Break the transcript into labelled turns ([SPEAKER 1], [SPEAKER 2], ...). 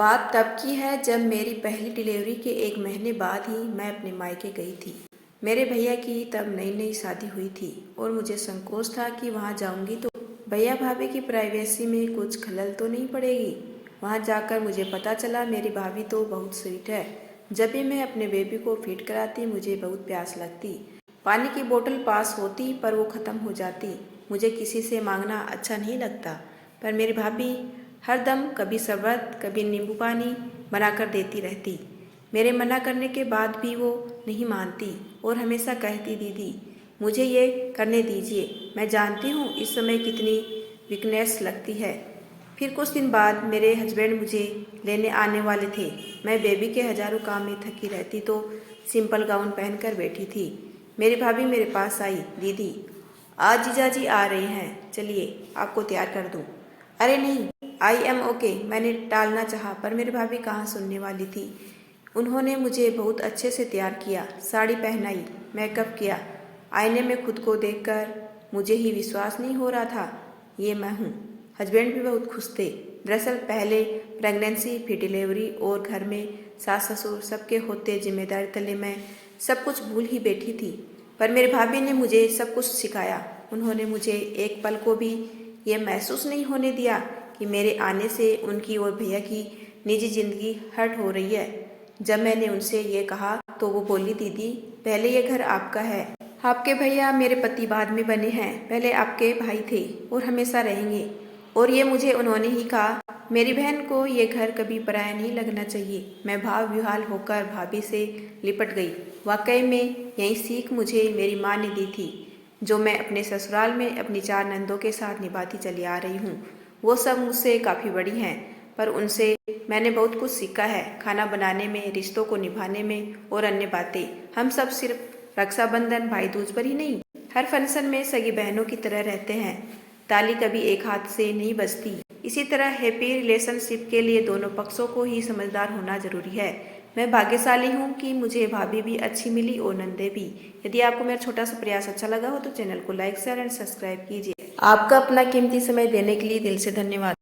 [SPEAKER 1] बात तब की है जब मेरी पहली डिलीवरी के 1 महीने बाद ही मैं अपने मायके गई थी। मेरे भैया की तब नई नई शादी हुई थी और मुझे संकोच था कि वहाँ जाऊँगी तो भैया भाभी की प्राइवेसी में कुछ खलल तो नहीं पड़ेगी। वहाँ जाकर मुझे पता चला मेरी भाभी तो बहुत स्वीट है। जब भी मैं अपने बेबी को फीड कराती मुझे बहुत प्यास लगती। पानी की बोतल पास होती पर वो ख़त्म हो जाती। मुझे किसी से मांगना अच्छा नहीं लगता, पर मेरी भाभी हर दम कभी शरबत कभी नींबू पानी बनाकर देती रहती। मेरे मना करने के बाद भी वो नहीं मानती और हमेशा कहती, दीदी मुझे ये करने दीजिए, मैं जानती हूँ इस समय कितनी वीकनेस लगती है। फिर कुछ दिन बाद मेरे हस्बैंड मुझे लेने आने वाले थे। मैं बेबी के हज़ारों काम में थकी रहती तो सिंपल गाउन पहनकर बैठी थी। मेरी भाभी मेरे पास आई, दीदी आज जीजाजी आ रहे हैं, चलिए आपको तैयार कर दूँ। अरे नहीं, आई एम ओके। मैंने टालना चाहा पर मेरी भाभी कहाँ सुनने वाली थी। उन्होंने मुझे बहुत अच्छे से तैयार किया, साड़ी पहनाई, मेकअप किया। आईने में खुद को देखकर मुझे ही विश्वास नहीं हो रहा था ये मैं हूँ। हस्बैंड भी बहुत खुश थे। दरअसल पहले प्रेगनेंसी फिर डिलीवरी और घर में सास ससुर सबके होते जिम्मेदारी तले मैं सब कुछ भूल ही बैठी थी। पर मेरी भाभी ने मुझे सब कुछ सिखाया। उन्होंने मुझे एक पल को भी ये महसूस नहीं होने दिया कि मेरे आने से उनकी और भैया की निजी जिंदगी हर्ट हो रही है। जब मैंने उनसे ये कहा तो वो बोली, दीदी पहले ये घर आपका है, आपके भैया मेरे पति बाद में बने हैं, पहले आपके भाई थे और हमेशा रहेंगे। और ये मुझे उन्होंने ही कहा। मेरी बहन को ये घर कभी पराया नहीं लगना चाहिए। मैं भाव विहाल होकर भाभी से लिपट गई। वाकई में यही सीख मुझे मेरी माँ ने दी थी, जो मैं अपने ससुराल में अपनी 4 नंदों के साथ निभाती चली आ रही हूँ। वो सब मुझसे काफ़ी बड़ी हैं, पर उनसे मैंने बहुत कुछ सीखा है, खाना बनाने में, रिश्तों को निभाने में और अन्य बातें। हम सब सिर्फ रक्षाबंधन भाई दूज पर ही नहीं, हर फंक्शन में सगी बहनों की तरह रहते हैं। ताली कभी एक हाथ से नहीं बजती। इसी तरह हैप्पी रिलेशनशिप के लिए दोनों पक्षों को ही समझदार होना जरूरी है। मैं भाग्यशाली हूँ कि मुझे भाभी भी अच्छी मिली और नंदे भी। यदि आपको मेरा छोटा सा प्रयास अच्छा लगा हो तो चैनल को लाइक शेयर एंड सब्सक्राइब कीजिए। आपका अपना कीमती समय देने के लिए दिल से धन्यवाद।